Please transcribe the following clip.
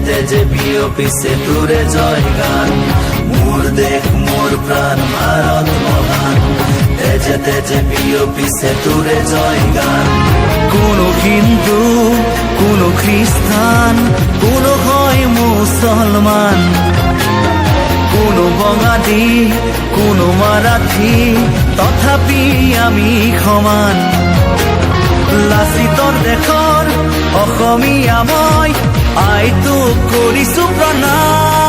তেজে বিয়পিছে তোরে জয় গান। মোর দেশ মোর প্রাণ ভারত মহান, তেজে তেজে বিয়পিছে তোরে জয় গান। কোনো হিন্দু, কোনো খ্রিস্টান, কোনো হয় মুসলমান, কোনো বঙালী, কোনো মারাঠী, তথাপি আমি সমান। লাচিতৰ দেশৰ অসমীয়া মই, আইতো কৰিছো প্ৰণাম।